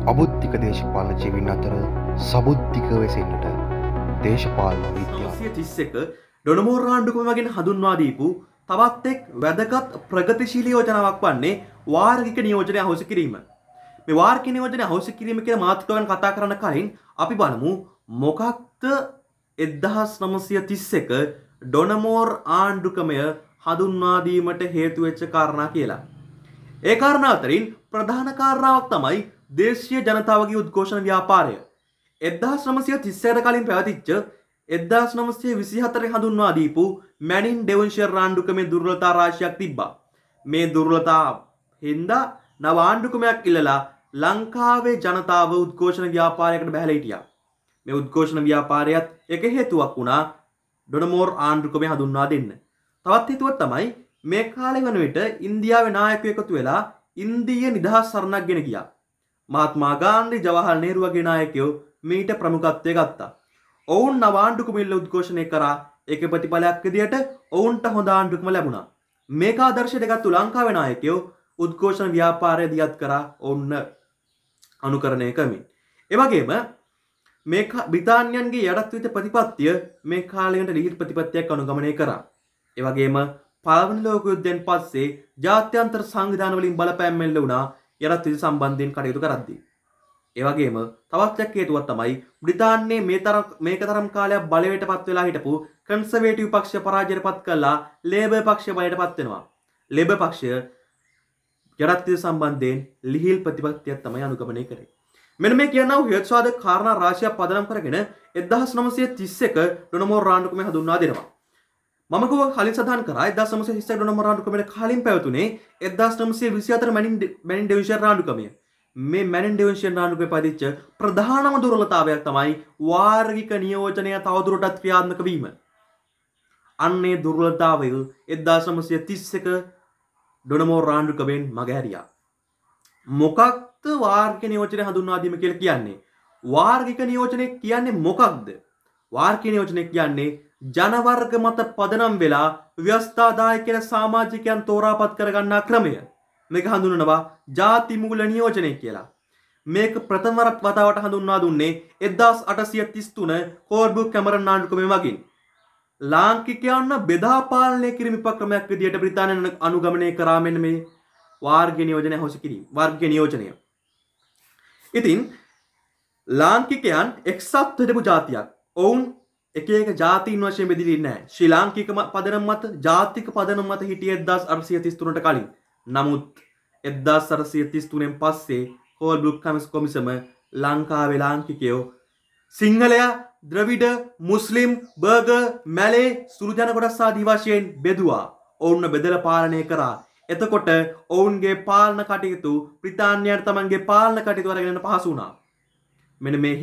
අබුද්ධික දේශපාලන ජීවීන් අතර සබුද්ධික වෙසෙන්නට දේශපාලන විද්‍යාව 1931 ඩොනමෝර් ආණ්ඩුක්‍රම වගේ හඳුන්වා දීපු තවත් එක් වැදගත් ප්‍රගතිශීලී යෝජනාවක් වන්නේ වාර්ගික නියෝජනය අහෝසි කිරීම. මේ වාර්ගික නියෝජනය අහෝසි කිරීම කියන මාතෘකාවෙන් කතා කරන්න කලින් අපි බලමු මොකක්ද 1931 ඩොනමෝර් ආණ්ඩුක්‍රමය හඳුන්වා දීමට හේතු වෙච්ච කාරණා කියලා. ඒ කාරණා අතරින් ප්‍රධාන කාරණාවක් තමයි දේශීය ජනතාවගේ උද්ඝෝෂණ ව්‍යාපාරය. 1930ට කලින් පැවතිච්ච 1924 හඳුන්වා දීපු මැනින් ඩෙවන්ෂයර් ආණ්ඩුක්‍රමේ දුර්වලතා රාශියක් තිබ්බා. මේ දුර්වලතා හින්දා නව ආණ්ඩුක්‍රමයක් ඉල්ලලා ලංකාවේ ජනතාව උද්ඝෝෂණ ව්‍යාපාරයකට බැහැලා හිටියා. මේ උද්ඝෝෂණ ව්‍යාපාරයත් එක හේතුවක් වුණා ඩොනමෝර් ආණ්ඩුක්‍රමය හඳුන්වා දෙන්න. තවත් හේතුවක් තමයි මේ කාලේ වන විට ඉන්දියාවේ නායකයෝ එකතු වෙලා ඉන්දීය නිදහස් සරණක් ගෙන ගියා. මහත්මා ගාන්ධි ජවහර් නෙහ්රු වගේ නායකයෝ මීට ප්‍රමුඛත්වය ගත්තා. ඔවුන් නව ආණ්ඩුක්‍රම ඉල්ල උද්ඝෝෂණය කරා. ඒකේ ප්‍රතිඵලයක් විදියට ඔවුන්ට හොඳ ආණ්ඩුක්‍රම ලැබුණා. මේක ආදර්ශයට ගත්තු ලංකාවේ නායකයෝ උද්ඝෝෂණ ව්‍යාපාරය දියත් කරා ඔවුන් අනුකරණය කරමින්. ඒ වගේම මේ බ්‍රිතාන්‍යයන්ගේ යටත් ප්‍රතිපත්තිය මේ කාලයකට ලිහිල් ප්‍රතිපත්තියක් අනුගමනය කරා. ඒ වගේම පළවෙනි ලෝක යුද්ධයෙන් පස්සේ ජාත්‍යන්තර සංවිධාන වලින් බලපෑම් මෙල්ල වුණා යටත් විධි සම්බන්ධයෙන් කටයුතු කරද්දී. ඒ වගේම තවත් එක් හේතුවක් තමයි බ්‍රිතාන්‍යයේ මේක තරම් කාලයක් බලයට පත් වෙලා හිටපු කන්සර්වේටිව් පක්ෂය පරාජයට පත් කළා ලේබර් පක්ෂය බලයට පත් වෙනවා. ලේබර් පක්ෂය යටත් විධි සම්බන්ධයෙන් ලිහිල් ප්‍රතිපත්තියක් තමයි අනුගමනය කරේ. මෙන්න මේ කියනවා හේතුවාද කාරණා රාශියක් පදනම් කරගෙන 1931 ඩොනමෝර් ආණ්ඩුක්‍රමය හඳුන්වා දෙනවා. මම කලින් සඳහන් කරා 1931 ඩොනමෝර් ආණ්ඩුක්‍රමයට කලින් පැවතුනේ 1924 මැනින් ඩෙවන්ෂයර් ආණ්ඩුක්‍රමය. මේ මැනින් ඩෙවන්ෂයර් ආණ්ඩුක්‍රමයේ පදිච්ච ප්‍රධානම දුර්වලතාවයක් තමයි වාර්ගික නියෝජනය තවදුරටත් ක්‍රියාත්මක වීම. අන්නේ දුර්වලතාවය 1931 ඩොනමෝර් ආණ්ඩුක්‍රමයෙන් මගහැරියා. මොකක්ද වාර්ගික නියෝජනය හඳුන්වා දීම කියලා කියන්නේ? වාර්ගික නියෝජනය කියන්නේ මොකක්ද? වාර්ගික නියෝජනය කියන්නේ ජනවර්ග මත පදනම් වෙලා ව්‍යවස්ථාදායක කියන සමාජිකයන් තෝරාපත් කරගන්නා ක්‍රමය. මේක හඳුන්වනවා ಜಾති මූල නියෝජනය කියලා. මේක ප්‍රථම වතාවට හඳුන්වා දුන්නේ 1833 කෝල්බෘක් කැමරන් ආණ්ඩුක්‍රමය මගින්. ලාංකිකයන්ව බෙදා පාලනය කිරීම උපක්‍රමයක් විදියට බ්‍රිතාන්‍යය අනුගමනය කරා මෙන්න මේ වාර්ගික නියෝජනය හොසි කිරීම. වාර්ගික නියෝජනය. ඉතින් ලාංකිකයන් එක්සත් හිටපු ජාතියක්. ඔවුන් එක එක ජාතීන් වශයෙන් බෙදිලා නැහැ. ශ්‍රී ලාංකික පදනම මත ජාතික පදනම මත හිටියේ 1833ට කලින්. නමුත් 1833න් පස්සේ හෝල්බෘක් කොමිසම ලංකාවේ ලාංකිකයෝ සිංහලයා, ද්‍රවිඩ, මුස්ලිම්, බර්ගර්, මැලේ සුළු ජන කොටස් ආදී වශයෙන් බෙදුවා. ඔවුන්ව බෙදලා පාලනය කරා. එතකොට ඔවුන්ගේ පාලන කටයුතු බ්‍රිතාන්‍යයට තමන්ගේ පාලන කටයුතු අරගෙන යන්න පහසු වුණා. මෙන්න මේ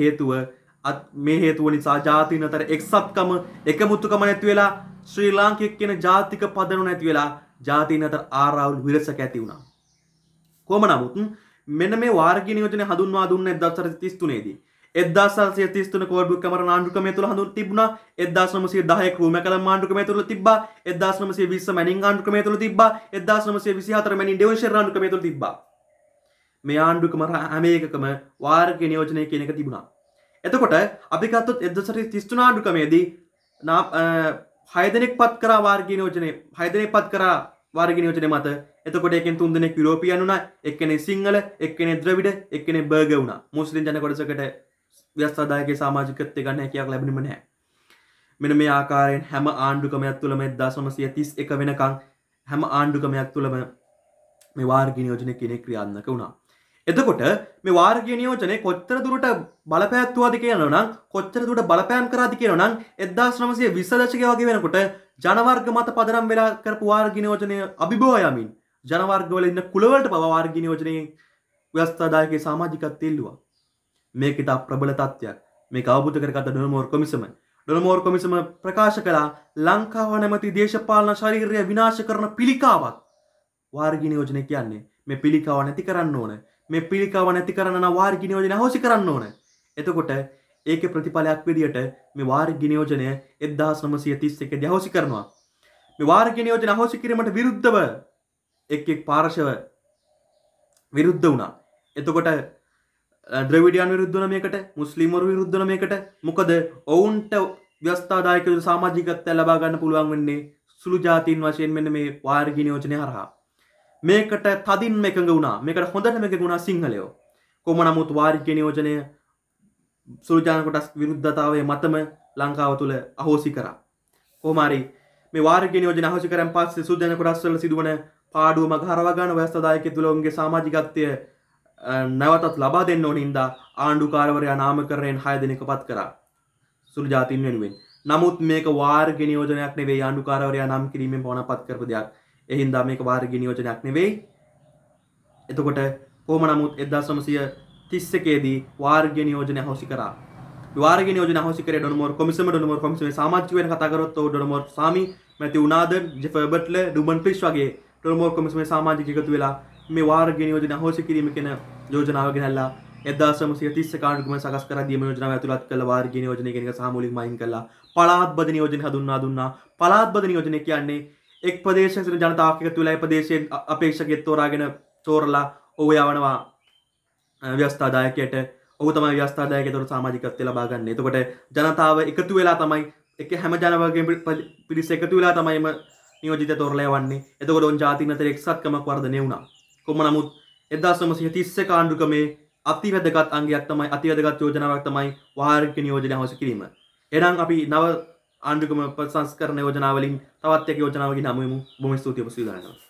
හේතුව නිසා ජාතීන් අතර එක්සත්කම එකමුතුකම නැති වෙලා ශ්‍රී ලාංකික කියන ජාතික පදනම නැති වෙලා ජාතීන් අතර ආරවුල් විරසක ඇති වුණා. කොහොම නමුත් මෙන්න මේ වාර්ගික නියෝජනය හඳුන්වා දුන්නේ 1933 දී. 1933 කෝල්බෘක් කැමරන් ආණ්ඩුක්‍රමය තුල හඳුන් තිබුණා. 1910 ක්‍රූමැකලම් ආණ්ඩුක්‍රමය තුල තිබ්බා. 1920 මැනින් ආණ්ඩුක්‍රමය තුල තිබ්බා. 1924 මැනින් ඩෙවන්ෂයර් ආණ්ඩුක්‍රමය තුල තිබ්බා. මේ ආණ්ඩුක්‍රම හැම එකකම වාර්ගික නියෝජනය කියන එක තිබුණා. එතකොට අපි ගත්තොත් 1933 ආණ්ඩුක්‍රමයේදී 6 දෙනෙක් පත් කරා වාර්ගික නියෝජනය. 6 දෙනෙක් පත් කරා වාර්ගික නියෝජනය මත. එතකොට එකෙන් 3 දෙනෙක් යුරෝපියන් වුණා. එක්කෙනෙක් සිංහල, එක්කෙනෙක් ද්‍රවිඩ, එක්කෙනෙක් බර්ගර් වුණා. මුස්ලිම් ජන කොටසකට ව්‍යවස්ථාදායක සමාජිකත්වය ගන්න හැකියාවක් ලැබුණෙම නැහැ. මෙන්න මේ ආකාරයෙන් හැම ආණ්ඩුක්‍රමයක් තුළම 1931 වෙනකන් හැම ආණ්ඩුක්‍රමයක් තුළම මේ වාර්ගික නියෝජනය කියන එක ක්‍රියාත්මක වුණා. එතකොට මේ වාර්ගික නියෝජනය කොච්චර දුරට බලපෑත්තුවාද කියනවා නම් කොච්චර දුරට බලපෑම් කරාද කියනවා නම් 1920 දශකයේ වගේ වෙනකොට ජනවර්ග මත පදනම් වෙලා කරපු වාර්ගික නියෝජනය අභිභව යමින් ජනවර්ග වල ඉන්න කුලවලට පවා වාර්ගික නියෝජනයේ ව්‍යවස්ථාදායක සමාජිකත්වය ඉල්ලුවා. මේක ඉතා ප්‍රබල තත්ත්වයක්. මේක අවබෝධ කරගත්ත ඩොනමෝර් කොමිසම. ඩොනමෝර් කොමිසම ප්‍රකාශ කළා ලංකාව නැමැති දේශපාලන ශරීරය විනාශ කරන පිළිකාවක්. වාර්ගික නියෝජනය කියන්නේ මේ පිළිකාව නැති කරන්න ඕන. මේ පිළිකාව නැති කරන්න නම් වාර්ගික නියෝජනය අහෝසි කරන්න ඕන. එතකොට ඒකේ ප්‍රතිඵලයක් විදියට මේ වාර්ගික නියෝජනය 1931 දී අහෝසි කරනවා. මේ වාර්ගික නියෝජන අහෝසි කිරීමට විරුද්ධව එක් පාර්ශව විරුද්ධ වුණා. එතකොට ද්‍රවිඩියන් විරුද්ධ වන මේකට, මුස්ලිම්වරු විරුද්ධ වන මේකට. මොකද ඔවුන්ට ව්‍යවස්ථාදායක සමාජිකත්වය ලබා ගන්න පුළුවන් වෙන්නේ සුළු ජාතීන් වශයෙන් මෙන්න මේ වාර්ගීය නියෝජනය හරහා. මේකට තදින් එකඟ වුණා. මේකට හොඳටම එකඟ වුණා සිංහලයෝ. කොහොම නමුත් වාර්ගීය නියෝජනය සුළු ජාන කොටස් විරුද්ධතාවයේ මතම ලංකාව තුල අහෝසි කරා. කොහොම හරි මේ වාර්ගීය නියෝජන අහෝසි කරන් පස්සේ සුළු ජාන කොටස් වල සිදුවන පාඩුව මග හරවා ගන්න ව්‍යවස්ථාදායකයෙක් තුල උන්ගේ සමාජිකත්වය නැවතත් ලබා දෙන්න ඕන හින්දා ආණ්ඩුකාරවරයා නාමකරණයෙන් 6 දෙනෙක් පත් කරා සුළු ජාතීන් වෙනුවෙන්. නමුත් මේක වාර්ගීය නියෝජනයක් නෙවෙයි ආණ්ඩුකාරවරයා නම් කිරීමෙන් පවණපත් කරපු දෙයක්. ඒ හින්දා මේක වාර්ගීය නියෝජනයක් නෙවෙයි. එතකොට කොහොම නමුත් 1931 දී වාර්ගීය නියෝජනය අහෝසි කරා. වාර්ගීය නියෝජනය අහෝසි කරේ ඩොනමෝර් කොමිසමේ සමාජික වෙන කතා කරොත් ඩොනමෝර් සාමි, මැතිව් නාදර්, ජෙෆර් බට්ලර්, ඩුබන් ෆිෂ් වගේ ඩොනමෝර් කොමිසමේ සමාජික එකතු වෙලා මේ වාර්ගීය නියෝජනය අහෝසි කිරීම කියන යෝජනාව ගෙනල්ලා 1930 කාණ්ඩුක්‍රමය සකස් කරලා දීම යෝජනාව ඇතුළත් කළ වාර්ගීය නියෝජනය කියන එක සාමූලිකව අයින් කළා. පළාත්බද නියෝජන හඳුන්වා දුන්නා. පළාත්බද නියෝජනය කියන්නේ එක් ප්‍රදේශයක සිට ජනතාවක් එකතු වෙලා ඒ ප්‍රදේශයෙන් අපේක්ෂකයෙක් තෝරලා ඔහු යවනවා ව්‍යවස්ථාදායකයට. ඔහු තමයි ව්‍යවස්ථාදායකයට සමාජිකත්වය ලබා ගන්න. එතකොට ජනතාව එකතු වෙලා තමයි හැම ජන වර්ගයෙන් පිරිස එකතු වෙලා තමයි නියෝජිත තෝරලා යවන්නේ. එතකොට ඔවුන් ජාතීන් අතර එක්සත්කමක් වර්ධනය වුණා. කොහොම නමුත් 1930 කාණ්ඩුක්‍රමේ අතිවැදගත් අංගයක් තමයි අතිවැදගත් යෝජනාවක් තමයි වාර්ගීය නියෝජනය අහෝසි කිරීම. එහෙනම් අපි නව ආණ්ඩුක්‍රම ප්‍රසංස්කරණ යෝජනාවලින් තවත් එක යෝජනාවකින් හමු වෙමු. බොහොම ස්තුතියි ඔබ සියලුම දෙනාට.